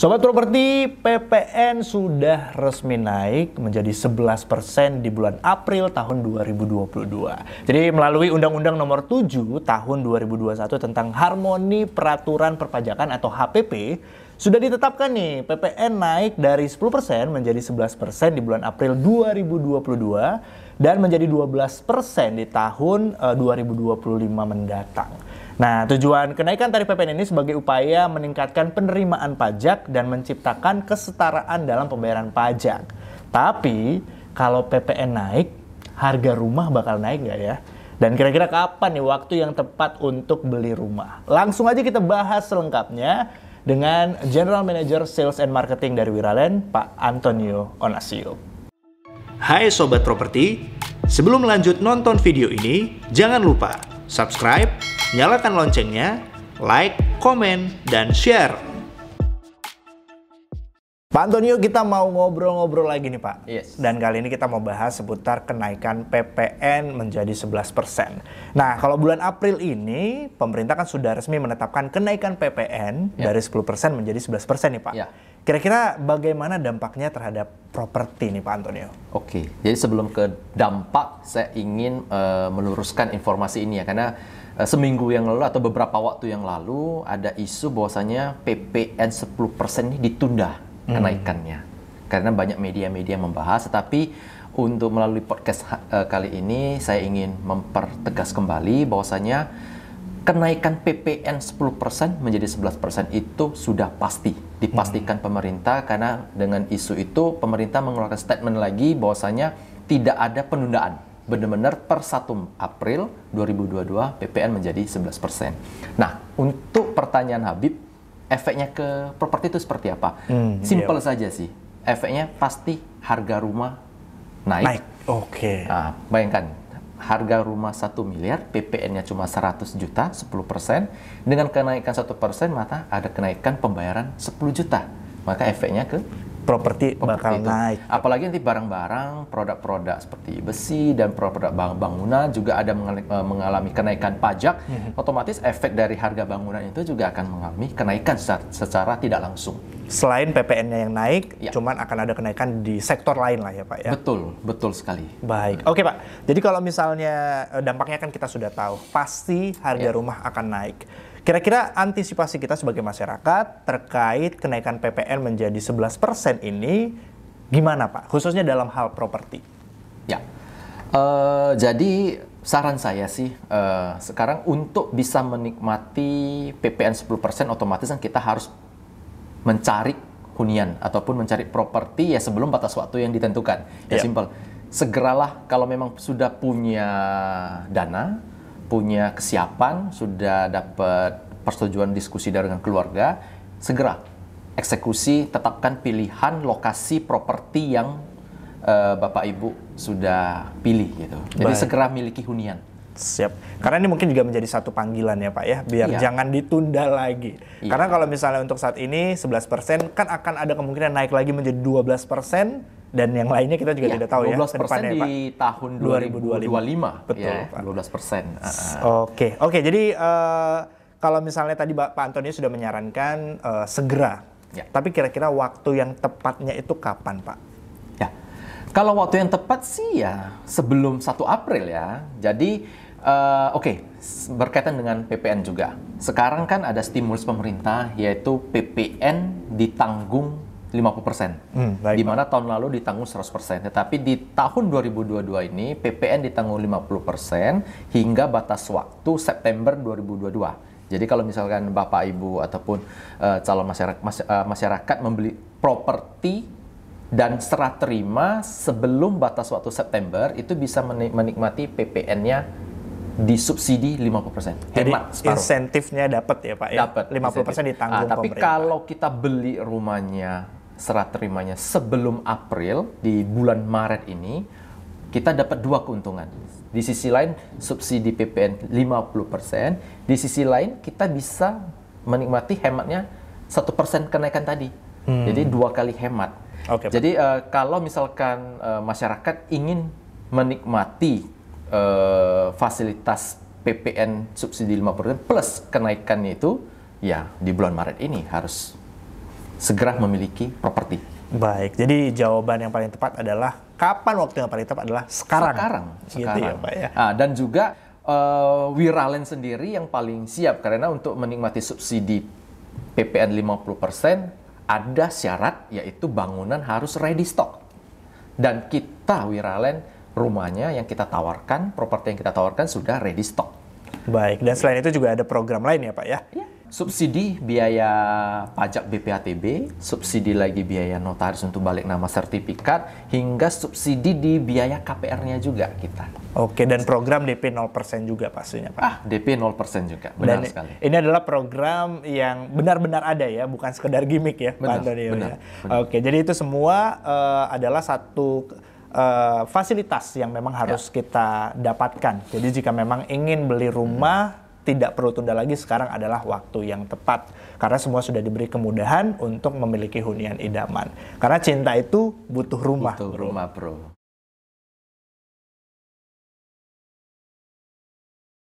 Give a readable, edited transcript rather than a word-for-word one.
Sobat Properti, PPN sudah resmi naik menjadi 11% di bulan April tahun 2022. Jadi melalui Undang-Undang Nomor 7 tahun 2021 tentang Harmoni Peraturan Perpajakan atau HPP, sudah ditetapkan nih PPN naik dari 10% menjadi 11% di bulan April 2022 dan menjadi 12% di tahun 2025 mendatang. Nah, tujuan kenaikan tarif PPN ini sebagai upaya meningkatkan penerimaan pajak dan menciptakan kesetaraan dalam pembayaran pajak. Tapi, kalau PPN naik, harga rumah bakal naik nggak ya? Dan kira-kira kapan nih waktu yang tepat untuk beli rumah? Langsung aja kita bahas selengkapnya dengan General Manager Sales and Marketing dari Wiraland, Pak Antonio Onasio. Hai Sobat Properti, sebelum lanjut nonton video ini, jangan lupa subscribe, nyalakan loncengnya, like, komen, dan share. Pak Antonio, kita mau ngobrol-ngobrol lagi nih Pak. Yes. Dan kali ini kita mau bahas seputar kenaikan PPN menjadi 11%. Nah, kalau bulan April ini, pemerintah kan sudah resmi menetapkan kenaikan PPN dari 10% menjadi 11% nih Pak. Ya. Kira-kira bagaimana dampaknya terhadap properti nih Pak Antonio? Oke, jadi sebelum ke dampak, saya ingin meluruskan informasi ini ya, karena seminggu yang lalu atau beberapa waktu yang lalu ada isu bahwasanya PPN 10% ini ditunda kenaikannya. Karena banyak media-media membahas, tetapi untuk melalui podcast kali ini saya ingin mempertegas kembali bahwasanya kenaikan PPN 10% menjadi 11% itu sudah pasti dipastikan pemerintah, karena dengan isu itu pemerintah mengeluarkan statement lagi bahwasanya tidak ada penundaan. Benar-benar per 1 April 2022 PPN menjadi 11%. Nah, untuk pertanyaan Habib, efeknya ke properti itu seperti apa? Simple saja sih. Efeknya pasti harga rumah naik. Oke. Nah, bayangkan harga rumah 1 miliar, PPN-nya cuma 100 juta, 10%. Dengan kenaikan 1%, maka ada kenaikan pembayaran 10 juta. Maka efeknya ke Properti bakal itu naik. Apalagi nanti barang-barang, produk-produk seperti besi dan produk bangunan juga ada mengalami kenaikan pajak. Otomatis efek dari harga bangunan itu juga akan mengalami kenaikan secara tidak langsung. Selain PPN-nya yang naik, Ya. cuman akan ada kenaikan di sektor lain lah ya Pak ya? Betul, betul sekali. Baik, oke Pak. Jadi kalau misalnya dampaknya kan kita sudah tahu, pasti harga rumah akan naik. Kira-kira antisipasi kita sebagai masyarakat terkait kenaikan PPN menjadi 11% ini gimana Pak? Khususnya dalam hal properti. Ya, jadi saran saya sih sekarang untuk bisa menikmati PPN 10% otomatis kan kita harus mencari hunian ataupun mencari properti ya sebelum batas waktu yang ditentukan. Ya simpel. Segeralah kalau memang sudah punya dana, punya kesiapan, sudah dapat persetujuan diskusi dengan keluarga, segera eksekusi, tetapkan pilihan lokasi properti yang Bapak Ibu sudah pilih gitu. Jadi segera miliki hunian. Siap. Karena ini mungkin juga menjadi satu panggilan ya Pak ya, biar jangan ditunda lagi. Karena kalau misalnya untuk saat ini 11% kan akan ada kemungkinan naik lagi menjadi 12%. Dan yang lainnya kita juga tidak tahu 12% ya. 12% di tahun 2025. Betul, ya, Pak. 12%. Oke. Jadi kalau misalnya tadi Pak Antonio sudah menyarankan segera. Ya. Tapi kira-kira waktu yang tepatnya itu kapan Pak? Ya. Kalau waktu yang tepat sih ya sebelum 1 April ya. Jadi berkaitan dengan PPN juga. Sekarang kan ada stimulus pemerintah yaitu PPN ditanggung 50%. Di mana tahun lalu ditanggung 100%. Tetapi di tahun 2022 ini PPN ditanggung 50% hingga batas waktu September 2022. Jadi kalau misalkan Bapak Ibu ataupun calon masyarakat membeli properti dan serah terima sebelum batas waktu September itu bisa menikmati PPN-nya disubsidi 50%. Jadi Hemat separuh. Insentifnya dapat ya Pak ya? Dapat 50% ditanggung tapi pemerintah. kalau kita beli rumahnya serah terimanya sebelum April di bulan Maret ini, kita dapat 2 keuntungan. Di sisi lain subsidi PPN 50%, di sisi lain kita bisa menikmati hematnya 1% kenaikan tadi. Jadi 2 kali hemat. Jadi kalau misalkan masyarakat ingin menikmati fasilitas PPN subsidi 50% plus kenaikannya itu, ya di bulan Maret ini harus segera memiliki properti. Baik, jadi jawaban yang paling tepat adalah kapan waktu yang paling tepat adalah sekarang. Gitu ya, Pak ya. Dan juga Wiralen sendiri yang paling siap karena untuk menikmati subsidi PPN 50% ada syarat yaitu bangunan harus ready stock. Dan kita Wiralen rumahnya yang kita tawarkan, properti yang kita tawarkan sudah ready stock. Baik, dan selain itu juga ada program lain ya Pak ya? Ya. Subsidi biaya pajak BPATB, subsidi lagi biaya notaris untuk balik nama sertifikat, hingga subsidi di biaya KPR-nya juga kita. Oke, dan program DP 0% juga pastinya Pak? DP 0% juga, benar dan sekali. Ini adalah program yang benar-benar ada ya, bukan sekedar gimmick ya Pak Antonio ya? Oke, jadi itu semua adalah satu fasilitas yang memang harus kita dapatkan. Jadi jika memang ingin beli rumah, tidak perlu tunda lagi, sekarang adalah waktu yang tepat. Karena semua sudah diberi kemudahan untuk memiliki hunian idaman. Karena cinta itu butuh rumah. Butuh rumah, bro.